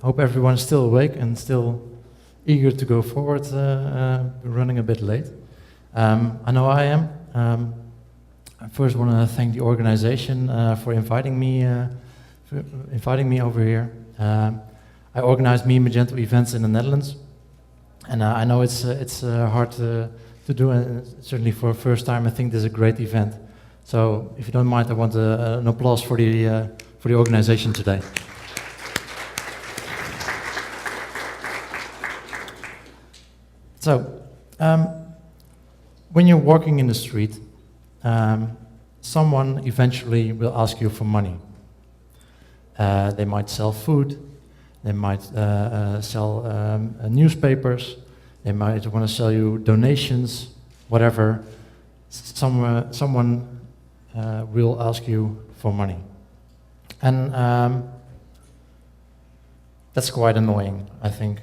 Hope everyone's still awake and still eager to go forward, running a bit late. I know I am. I first want to thank the organization for inviting me over here. I organized Meet Magento events in the Netherlands, and I know it's hard to do, and certainly for a first time, I think this is a great event. So, if you don't mind, I want an applause for the organization today. So, when you're walking in the street, someone eventually will ask you for money. They might sell food, they might sell newspapers, they might want to sell you donations, whatever. Someone will ask you for money. And that's quite annoying, I think.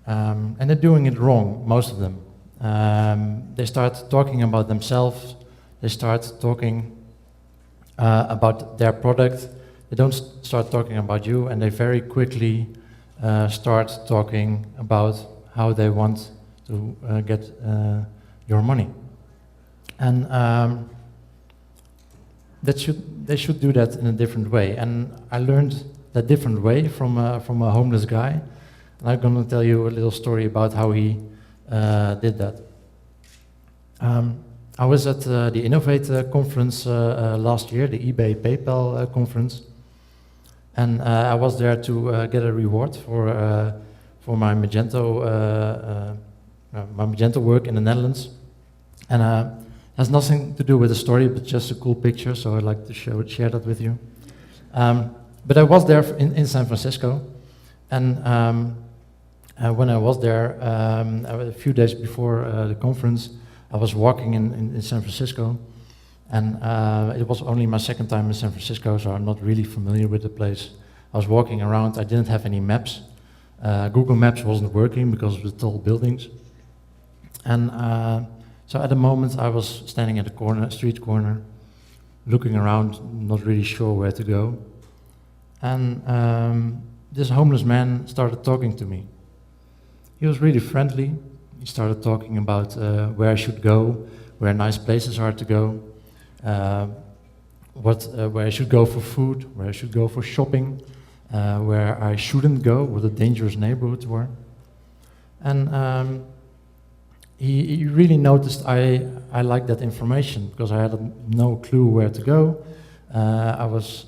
And they're doing it wrong, most of them. They start talking about themselves, they start talking about their product, they don't start talking about you, and they very quickly start talking about how they want to get your money. And they should do that in a different way. And I learned that different way from a homeless guy. And I'm going to tell you a little story about how he did that. I was at the Innovate conference last year, the eBay PayPal conference, and I was there to get a reward for my Magento work in the Netherlands, and has nothing to do with the story, but just a cool picture. So I'd like to share that with you. But I was there in San Francisco, and when I was there, a few days before the conference, I was walking in San Francisco, and it was only my second time in San Francisco, so I'm not really familiar with the place. I was walking around, I didn't have any maps. Google Maps wasn't working because of the tall buildings. And so at the moment I was standing at a street corner, looking around, not really sure where to go. And this homeless man started talking to me. He was really friendly. He started talking about where I should go, where nice places are to go, where I should go for food, where I should go for shopping, where I shouldn't go, what the dangerous neighborhoods were. And he really noticed I liked that information because I had no clue where to go. I was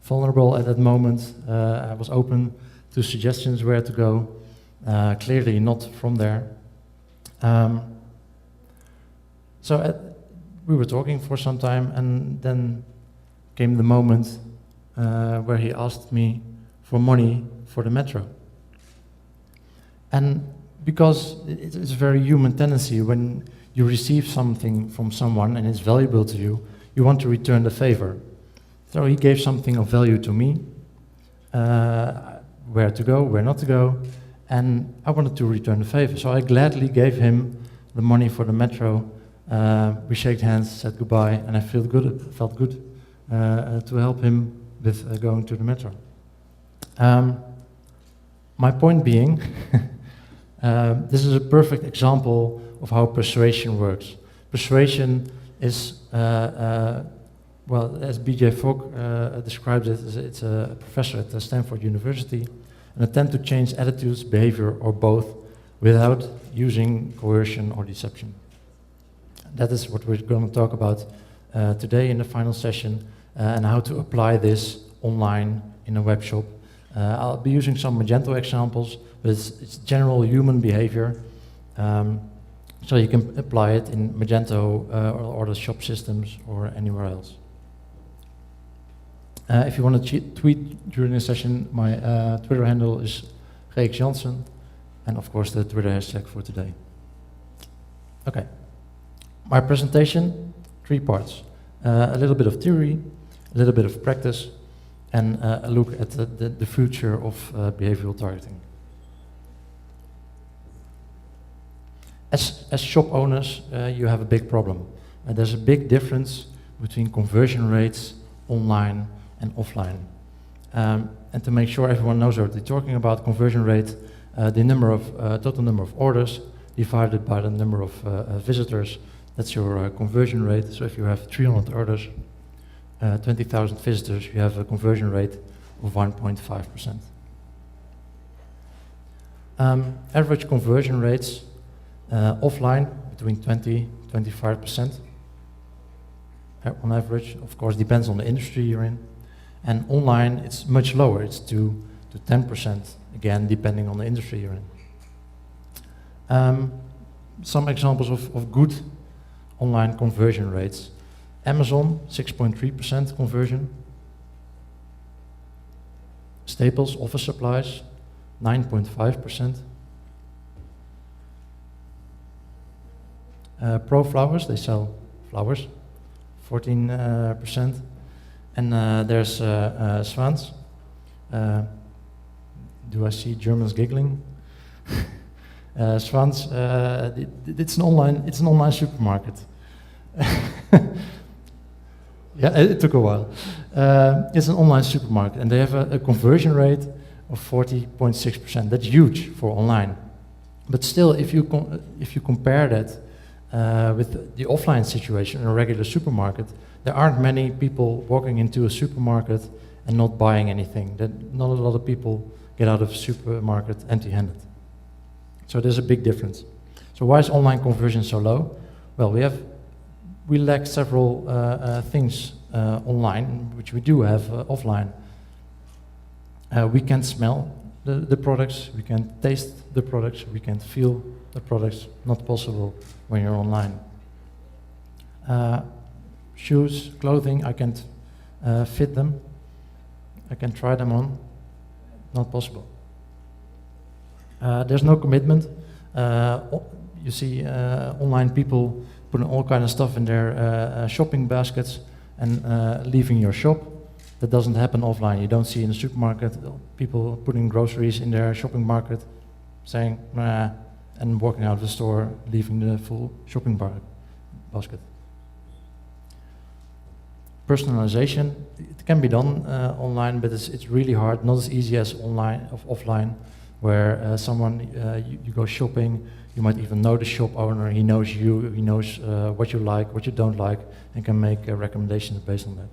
vulnerable at that moment. I was open to suggestions where to go. Clearly not from there. So we were talking for some time, and then came the moment where he asked me for money for the metro. And because it's a very human tendency, when you receive something from someone and it's valuable to you, you want to return the favor. So he gave something of value to me, where to go, where not to go, and I wanted to return the favor. So I gladly gave him the money for the metro. We shook hands, said goodbye, and I felt good to help him with going to the metro. My point being, this is a perfect example of how persuasion works. Persuasion is, well, as B.J. Fogg describes it, it's a professor at Stanford University, an attempt to change attitudes, behavior, or both without using coercion or deception. That is what we're going to talk about today in the final session, and how to apply this online in a web shop. I'll be using some Magento examples, but it's general human behavior, so you can apply it in Magento or the shop systems or anywhere else. If you want to tweet during the session, my Twitter handle is Reeks Jansen, and of course the Twitter hashtag for today. Okay, my presentation, 3 parts. A little bit of theory, a little bit of practice, and a look at the future of behavioral targeting. As shop owners, you have a big problem. There's a big difference between conversion rates online and offline. And to make sure everyone knows what they're talking about, conversion rate, the number of total number of orders divided by the number of visitors. That's your conversion rate. So if you have 300 orders, 20,000 visitors, you have a conversion rate of 1.5%. Average conversion rates offline between 20-25% on average. Of course, depends on the industry you're in. And online, it's much lower. It's 2 to 10%, again, depending on the industry you're in. Some examples of good online conversion rates. Amazon, 6.3% conversion. Staples, office supplies, 9.5%. Pro Flowers, they sell flowers, 14%. And there's Swans. Do I see Germans giggling? Swans, it's an online supermarket. Yeah, it took a while. It's an online supermarket, and they have a conversion rate of 40.6%. That's huge for online. But still, if you compare that with the offline situation in a regular supermarket, there aren't many people walking into a supermarket and not buying anything. Not a lot of people get out of a supermarket empty-handed. So there's a big difference. So why is online conversion so low? Well, we lack several things online, which we do have offline. We can smell the products, we can taste the products, we can feel the products. Not possible when you're online. Shoes, clothing, I can't fit them. I can try them on. Not possible. There's no commitment. You see online people putting all kind of stuff in their shopping baskets and leaving your shop. That doesn't happen offline. You don't see in the supermarket people putting groceries in their shopping basket, saying nah, and walking out of the store, leaving the full shopping basket. Personalization, it can be done online, but it's really hard, not as easy as offline, where you go shopping, you might even know the shop owner, he knows you, he knows what you like, what you don't like, and can make recommendations based on that.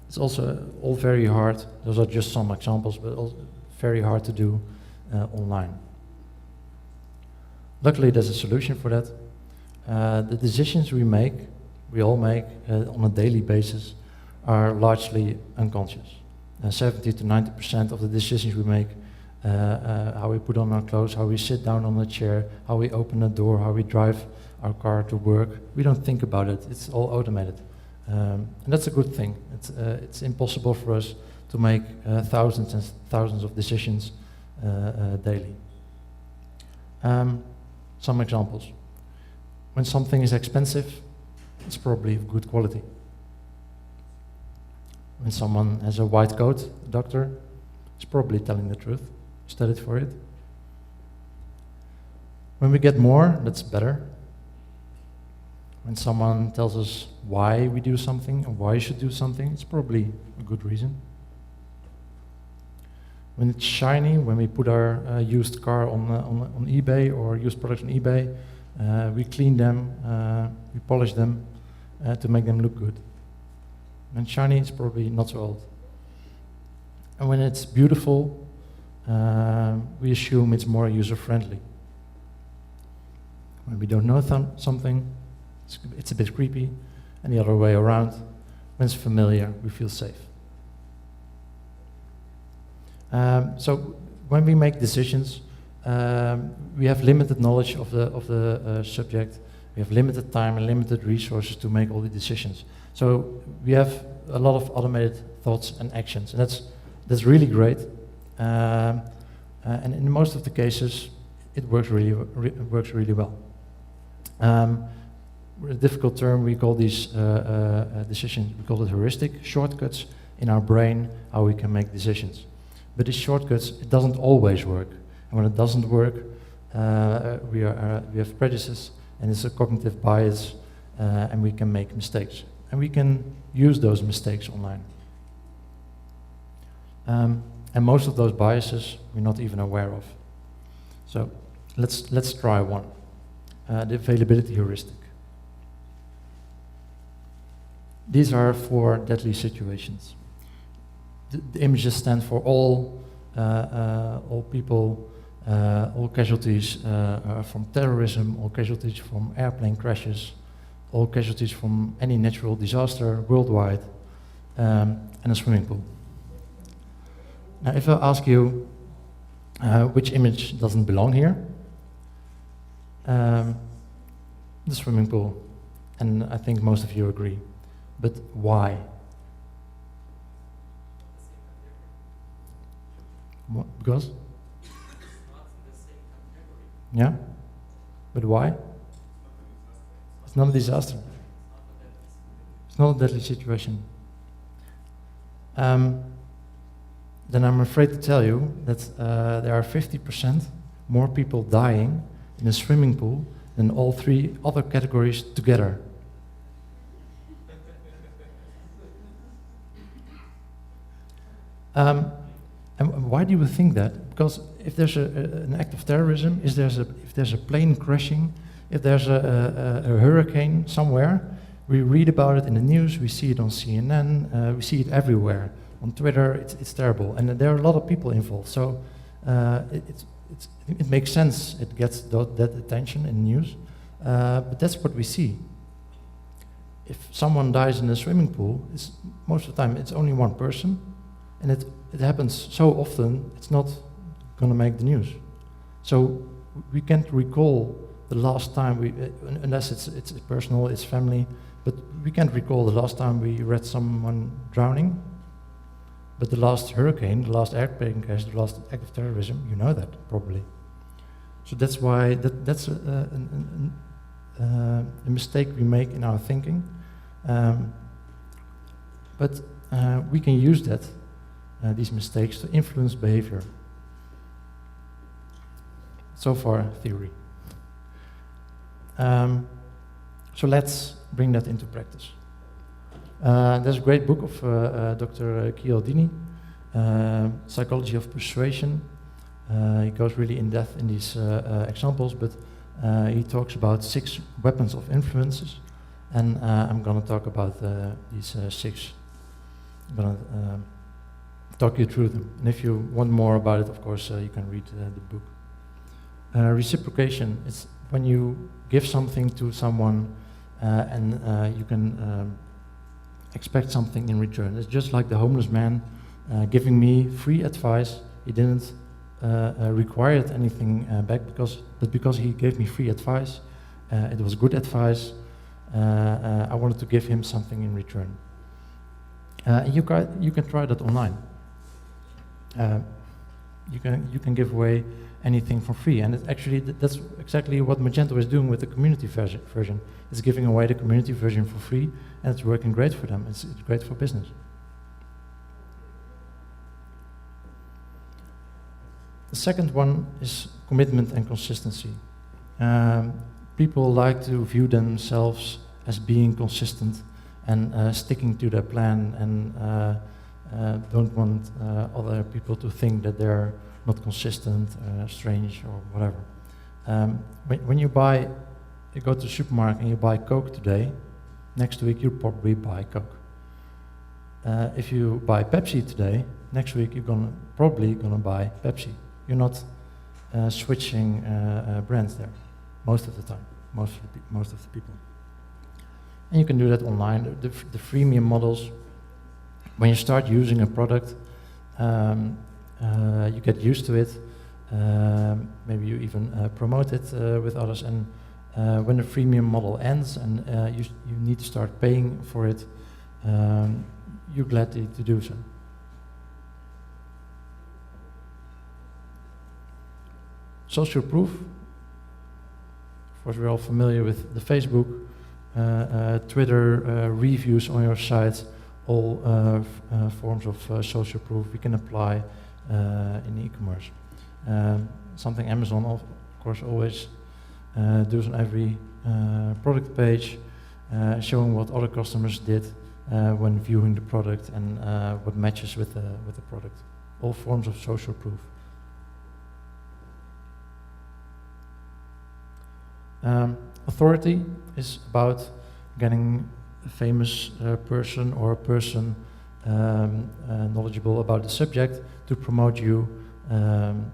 It's also all very hard, those are just some examples, but also very hard to do online. Luckily there's a solution for that. The decisions we all make on a daily basis are largely unconscious. 70 to 90% of the decisions we make, how we put on our clothes, how we sit down on a chair, how we open a door, how we drive our car to work, we don't think about it, it's all automated. And that's a good thing. It's impossible for us to make thousands and thousands of decisions daily. Some examples. When something is expensive, it's probably of good quality. When someone has a white coat, a doctor, is probably telling the truth. Studied for it. When we get more, that's better. When someone tells us why we do something or why you should do something, it's probably a good reason. When it's shiny, when we put our used car on eBay or used products on eBay, we clean them, we polish them to make them look good. When shiny, it's probably not so old. And when it's beautiful, we assume it's more user-friendly. When we don't know something, it's a bit creepy, and the other way around. When it's familiar, we feel safe. So when we make decisions, we have limited knowledge of the subject. We have limited time and limited resources to make all the decisions. So we have a lot of automated thoughts and actions, and that's really great. And in most of the cases, it works really well. A difficult term, we call these decisions, we call it heuristic, shortcuts in our brain, how we can make decisions. But these shortcuts, it doesn't always work. And when it doesn't work, we have prejudices, and it's a cognitive bias, and we can make mistakes. And we can use those mistakes online. And most of those biases we're not even aware of. So let's try one. The availability heuristic. These are 4 deadly situations. The images stand for all people, all casualties from terrorism, all casualties from airplane crashes, all casualties from any natural disaster worldwide, and a swimming pool. Now, if I ask you which image doesn't belong here, the swimming pool, and I think most of you agree. But why? What, because? Yeah? But why? It's not a disaster. It's not a deadly situation. Then I'm afraid to tell you that there are 50% more people dying in a swimming pool than all 3 other categories together. And why do you think that? Because if there's an act of terrorism, if there's a plane crashing, if there's a hurricane somewhere, we read about it in the news, we see it on CNN, we see it everywhere. On Twitter, it's terrible, and there are a lot of people involved. So it makes sense. It gets that attention in the news, but that's what we see. If someone dies in a swimming pool, most of the time it's only one person, and it happens so often it's not going to make the news. So we can't recall the last time unless it's personal, it's family, but we can't recall the last time we read someone drowning. But the last hurricane, the last airplane crash, the last act of terrorism, you know that probably. So that's why that's a mistake we make in our thinking. But we can use these mistakes to influence behavior. So far, theory. So let's bring that into practice. There's a great book of Dr. Chialdini, Psychology of Persuasion. He goes really in depth in these examples, but he talks about 6 weapons of influences, and I'm going to talk about these 6. I'm going to talk you through them, and if you want more about it, of course, you can read the book. Reciprocation, it's when you give something to someone and you can expect something in return. It's just like the homeless man giving me free advice. He didn't require anything back, because he gave me free advice. It was good advice. I wanted to give him something in return. You can try that online. You can give away anything for free, and that's exactly what Magento is doing with the community version. It's giving away the community version for free, and it's working great for them. It's great for business. The second one is commitment and consistency. People like to view themselves as being consistent and sticking to their plan, and don't want other people to think that they're not consistent, strange, or whatever. When you go to the supermarket and you buy Coke today, next week you'll probably buy Coke. If you buy Pepsi today, next week you're probably gonna buy Pepsi. You're not switching brands there, most of the time, most of the people. And you can do that online. The freemium models, when you start using a product, you get used to it. Maybe you even promote it with others. And when the freemium model ends and you need to start paying for it, you're glad to do so. Social proof. Of course, we're all familiar with the Facebook, Twitter, reviews on your site, all forms of social proof we can apply in e-commerce. Something Amazon, of course, always does on every product page, showing what other customers did when viewing the product and what matches with the product. all forms of social proof. Authority is about getting a famous person or a person knowledgeable about the subject to promote you and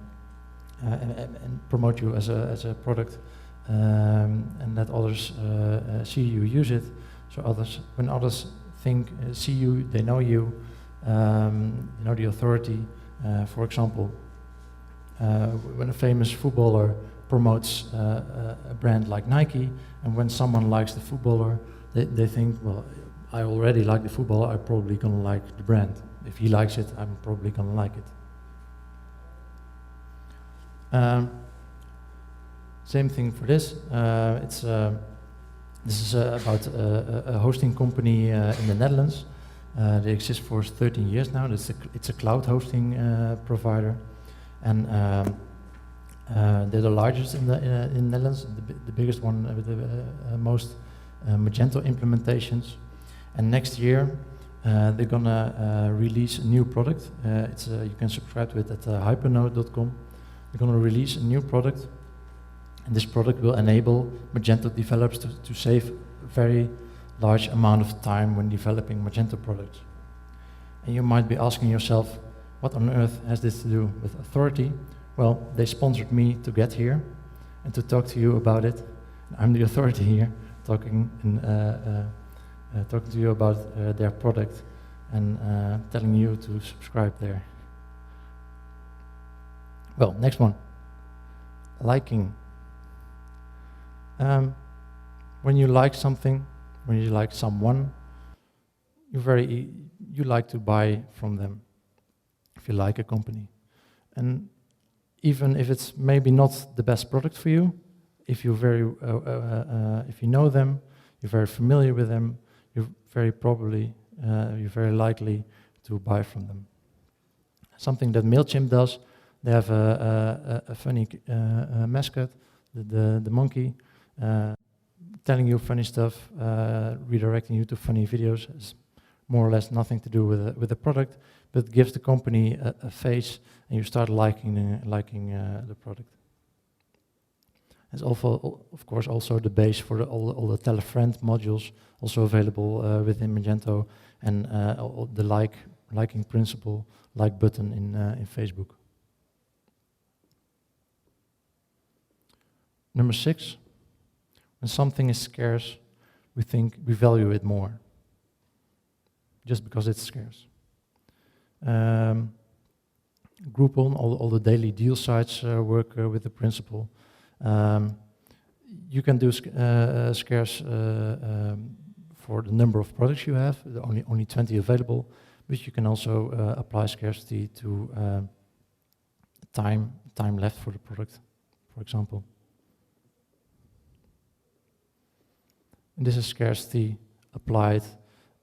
promote you as a product, and let others see you use it. So when others see you, they know you, you know the authority. For example, when a famous footballer promotes a brand like Nike, and when someone likes the footballer, they think, well, I already like the footballer, I'm probably gonna like the brand. If he likes it, I'm probably gonna like it. Same thing for this. This is about a hosting company in the Netherlands. They exist for 13 years now. It's a cloud hosting provider, and they're the largest in the Netherlands, the biggest one with the most Magento implementations. And next year, they're gonna release a new product. You can subscribe to it at hypernode.com. They're gonna release a new product, and this product will enable Magento developers to save a very large amount of time when developing Magento products. And you might be asking yourself, what on earth has this to do with authority? Well, they sponsored me to get here and to talk to you about it. I'm the authority here, talking to you about their product and telling you to subscribe there. Well, next one, liking. When you like something, when you like someone, you like to buy from them. If you like a company, and even if it's maybe not the best product for you, if you if you know them, you're very familiar with them, you're very likely to buy from them. Something that MailChimp does, they have a funny mascot, the monkey, telling you funny stuff, redirecting you to funny videos. It's more or less nothing to do with the product, but gives the company a face, and you start liking the product. There's also, of course, also the base for all the tell a friend modules, also available within Magento, and the liking principle, like button in Facebook. Number 6, when something is scarce, we value it more, just because it's scarce. Groupon, all the daily deal sites work with the principle. You can do scarce for the number of products you have, only 20 available, but you can also apply scarcity to time left for the product, for example. And this is scarcity applied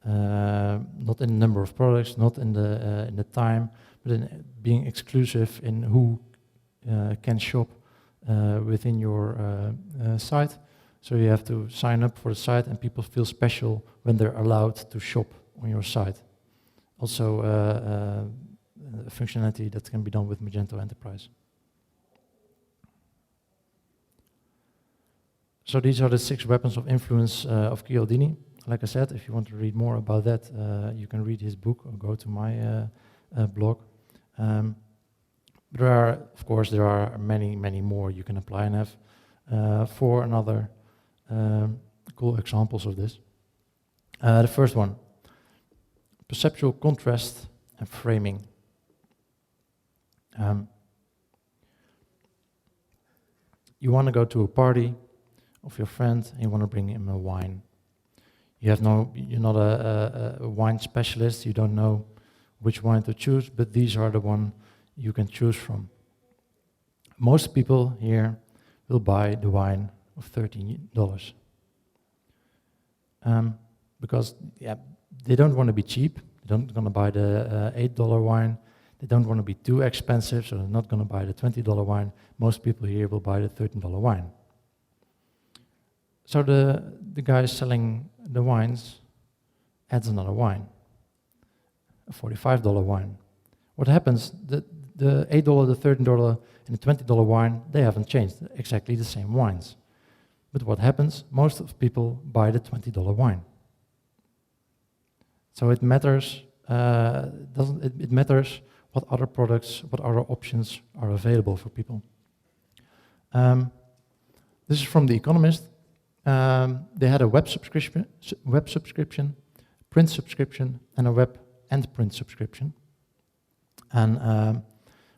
not in the number of products, not in the time, but in being exclusive in who can shop within your site. So you have to sign up for the site, and people feel special when they're allowed to shop on your site. Also, a functionality that can be done with Magento Enterprise. So these are the 6 weapons of influence of Chialdini. Like I said, if you want to read more about that, you can read his book or go to my blog. There are many more you can apply, and have 4 another cool examples of this. The first one, perceptual contrast and framing. You want to go to a party of your friend, and you want to bring him a wine. You're not a wine specialist, you don't know which wine to choose, but these are the one you can choose from. Most people here will buy the wine of $13. Because they don't want to be cheap, they don't want to buy the $8 wine, they don't want to be too expensive, so they're not going to buy the $20 wine. Most people here will buy the $13 wine. So the guy selling the wines adds another wine, a $45 wine. What happens, the $8, the $13, and the $20 wine, they haven't changed, exactly the same wines. But what happens, most of people buy the $20 wine. So it matters, it matters what other products, what other options are available for people. This is from The Economist. They had a web subscription, print subscription, and a web and print subscription. And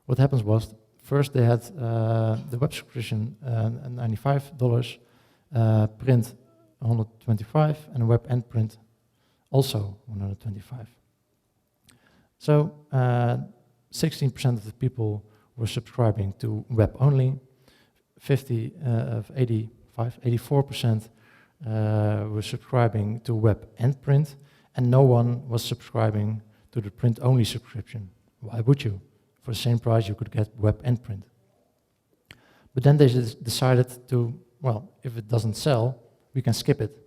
what happens was, first they had the web subscription $95, print $125, and web and print also $125. So 16% of the people were subscribing to web only, 84% were subscribing to web and print, and no one was subscribing to the print only subscription. Why would you? For the same price you could get web and print. But then they decided to, well, if it doesn't sell, we can skip it.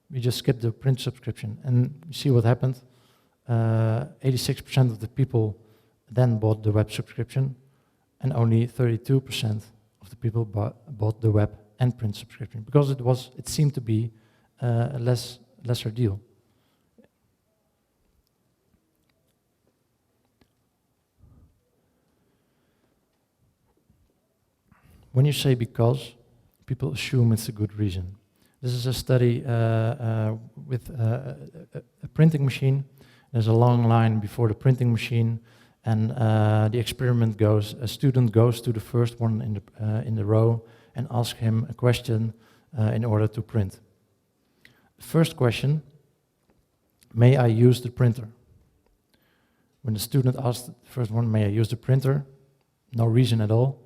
We just skip the print subscription. And you see what happened? 86% of the people then bought the web subscription, and only 32% of the people bought the web and print subscription, because it seemed to be a lesser deal. When you say because, people assume it's a good reason. This is a study with a printing machine. There's a long line before the printing machine, and the experiment goes, a student goes to the first one in the row and asks him a question in order to print. The first question, may I use the printer? When the student asked the first one, may I use the printer? No reason at all.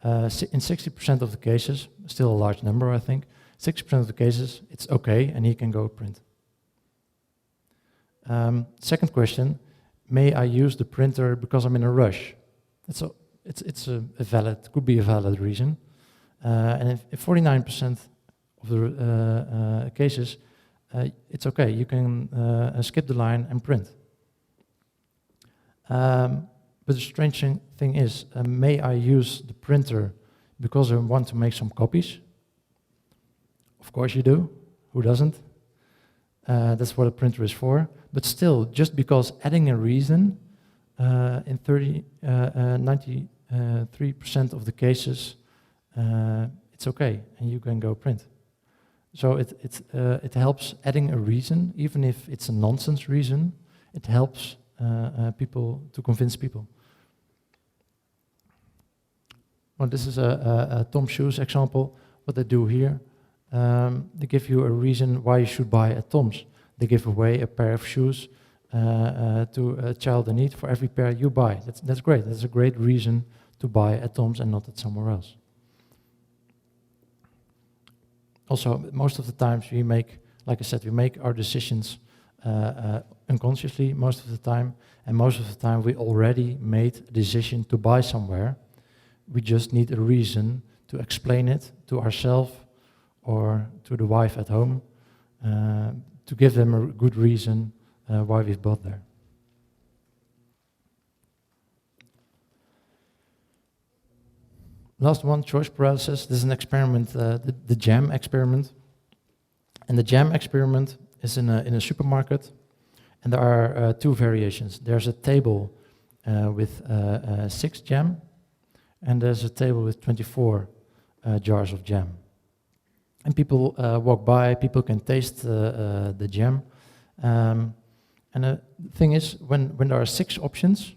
In 60% of the cases, still a large number I think, 60% of the cases it's okay and he can go print. Second question, may I use the printer because I'm in a rush? It's a valid, could be a valid reason. And if 49% of the cases, it's okay, you can skip the line and print. But the strange thing is, may I use the printer because I want to make some copies? Of course you do, who doesn't? That's what a printer is for. But still, just because adding a reason, in 93% of the cases, it's okay, and you can go print. So it helps adding a reason, even if it's a nonsense reason, it helps people to convince people. Well, this is a Tom Shoes example. What they do here, they give you a reason why you should buy at Tom's. They give away a pair of shoes to a child in need for every pair you buy. That's great. That's a great reason to buy at Tom's and not at somewhere else. Also, most of the times we make, like I said, we make our decisions unconsciously most of the time, and most of the time we already made a decision to buy somewhere. We just need a reason to explain it to ourselves or to the wife at home, to give them a good reason why we've bought there. Last one, choice paralysis. This is an experiment, the jam experiment. And the jam experiment is in a supermarket, and there are two variations. There's a table with 6 jam, and there's a table with 24 jars of jam. And people walk by, people can taste the jam. And the thing is, when there are 6 options,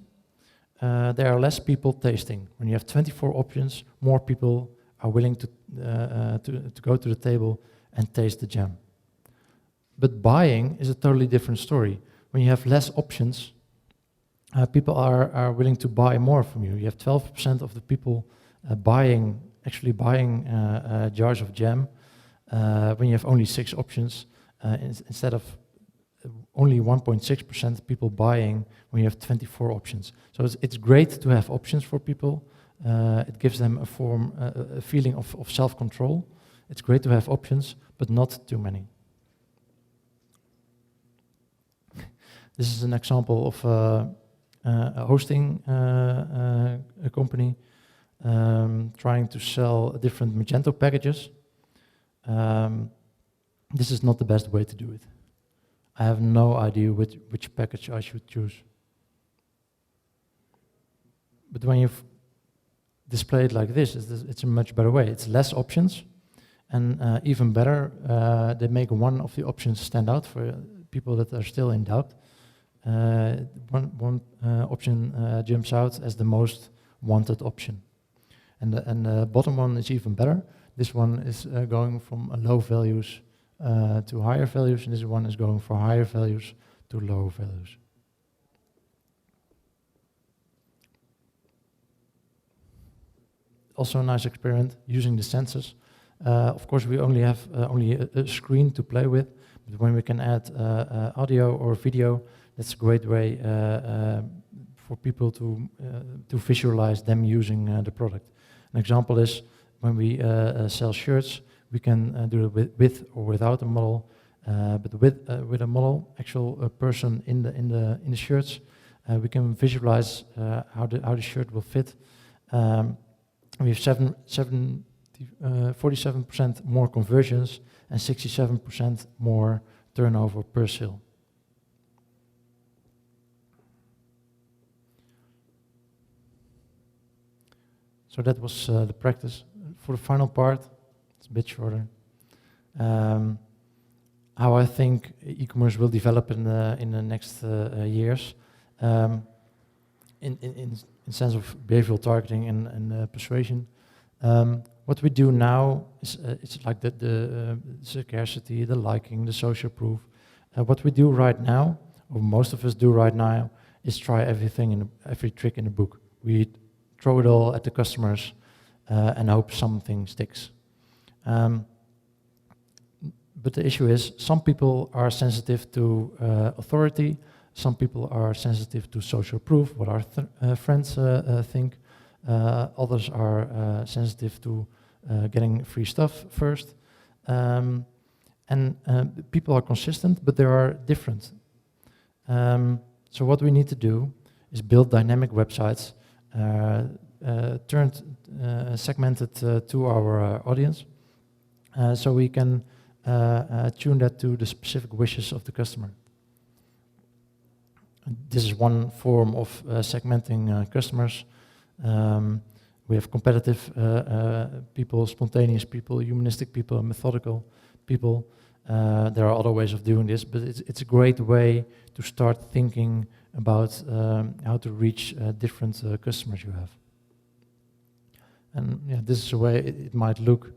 there are less people tasting. When you have 24 options, more people are willing to go to the table and taste the jam. But buying is a totally different story. When you have less options, people are willing to buy more from you. You have 12% of the people actually buying jars of jam when you have only 6 options, instead of only 1.6% people buying when you have 24 options. So it's great to have options for people. It gives them a feeling of self-control. It's great to have options, but not too many. This is an example of a hosting a company, trying to sell different Magento packages. This is not the best way to do it. I have no idea which package I should choose. But when you display it like this, it's a much better way. It's less options, and even better, they make one of the options stand out for people that are still in doubt. One option jumps out as the most wanted option. And the bottom one is even better. This one is going from low values to higher values, and this one is going from higher values to lower values. Also a nice experiment using the sensors. Of course, we only have only a screen to play with, but when we can add audio or video, that's a great way for people to visualize them using the product. An example is when we sell shirts, we can do it with or without a model, but with a model, actual person in the shirts, we can visualize how the shirt will fit. We have 47% more conversions and 67% more turnover per sale. So that was the practice. For the final part, it's a bit shorter. How I think e-commerce will develop in the next years, in sense of behavioral targeting and persuasion. What we do now is it's like the scarcity, the liking, the social proof. What we do right now, or most of us do right now, is try everything every trick in the book. We throw it all at the customers and hope something sticks. But the issue is, some people are sensitive to authority, some people are sensitive to social proof, what our friends think. Others are sensitive to getting free stuff first. And people are consistent, but they are different. So what we need to do is build dynamic websites, segmented to our audience, so we can tune that to the specific wishes of the customer. This is one form of segmenting customers. We have competitive people, spontaneous people, humanistic people, methodical people. There are other ways of doing this, but it's a great way to start thinking about how to reach different customers you have. And yeah, this is the way it might look.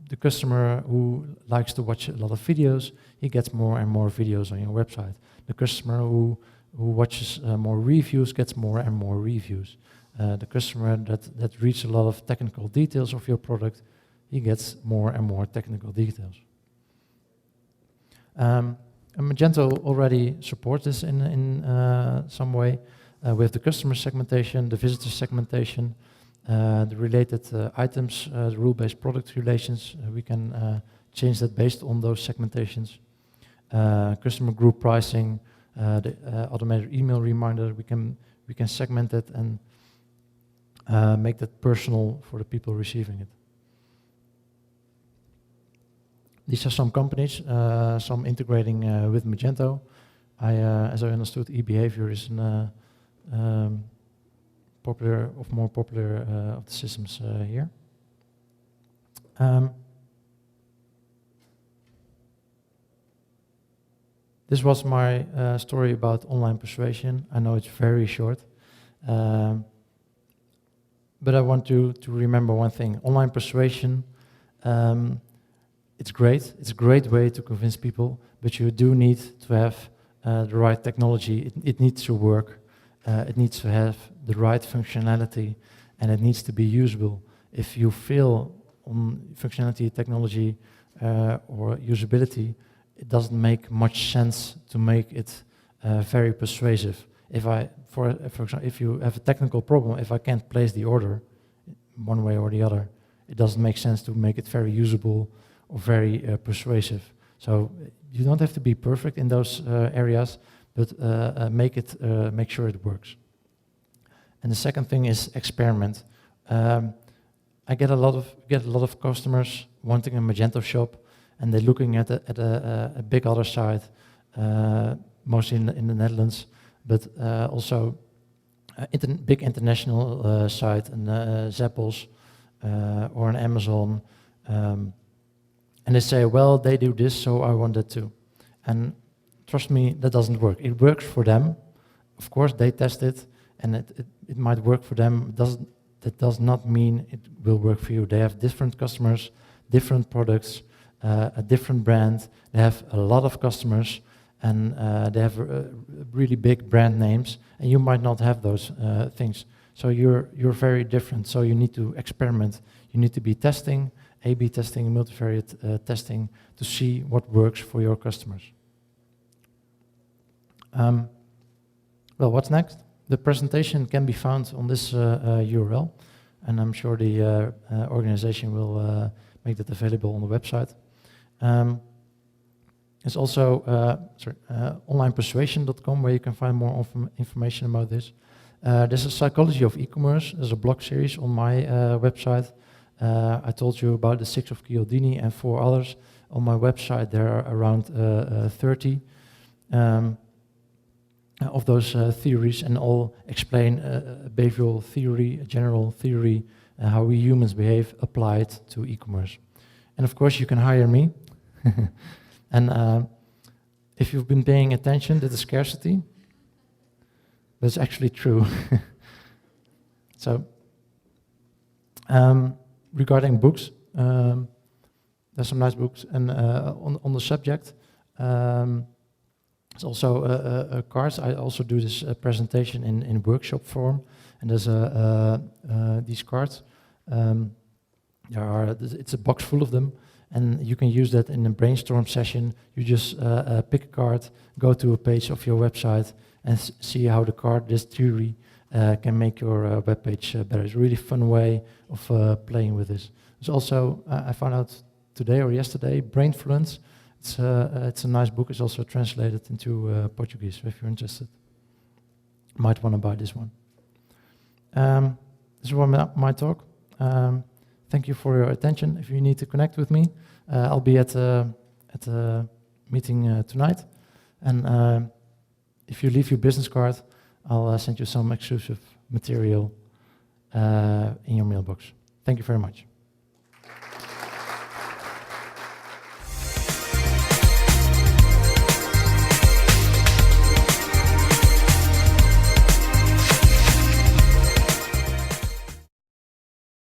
The customer who likes to watch a lot of videos, he gets more and more videos on your website. The customer who watches more reviews gets more and more reviews. The customer that reads a lot of technical details of your product, he gets more and more technical details. And Magento already supports this in some way. We have the customer segmentation, the visitor segmentation, the related items, the rule-based product relations. We can change that based on those segmentations. Customer group pricing, the automated email reminder. We can segment it and make that personal for the people receiving it. These are some companies, some integrating with Magento. As I understood, eBehavior is more popular of the systems here. This was my story about online persuasion. I know it's very short, but I want you to remember one thing. Online persuasion, it's great. It's a great way to convince people, but you do need to have the right technology. It needs to work. It needs to have the right functionality, and it needs to be usable. If you fail on functionality, technology, or usability, it doesn't make much sense to make it very persuasive. For example, if you have a technical problem, if I can't place the order one way or the other, it doesn't make sense to make it very usable or very persuasive. So you don't have to be perfect in those areas, but make sure it works. And the second thing is experiment. I get a lot of customers wanting a Magento shop, and they're looking at a big other site, mostly in the Netherlands, but also big international site, and Zappos or an Amazon, and they say, well, they do this, so I want that too. And trust me, that doesn't work. It works for them. Of course, they test it, and it might work for them. That does not mean it will work for you. They have different customers, different products, a different brand. They have a lot of customers, and they have really big brand names, and you might not have those things. So you're very different. So you need to experiment. You need to be testing, A/B testing, multivariate testing, to see what works for your customers. Well, what's next? The presentation can be found on this URL, and I'm sure the organization will make that available on the website. It's also onlinepersuasion.com, where you can find more information about this. There's a psychology of e-commerce. There's a blog series on my website. I told you about the 6 of Chiodini and 4 others. On my website, there are around 30 of those theories, and all explain a behavioral theory, a general theory, how we humans behave applied to e-commerce. And of course, you can hire me. And if you've been paying attention to the scarcity, that's actually true. So, regarding books, there's some nice books, and on the subject, there's also cards. I also do this presentation in workshop form, and there's these cards. It's a box full of them, and you can use that in a brainstorm session. You just pick a card, go to a page of your website, and see how the card, this theory, can make your web page better. It's a really fun way of playing with this. There's also, I found out today or yesterday, Brainfluence. It's a nice book. It's also translated into Portuguese, so if you're interested. Might want to buy this one. This was my talk. Thank you for your attention. If you need to connect with me, I'll be at a meeting tonight. And if you leave your business card, I'll send you some exclusive material in your mailbox. Thank you very much.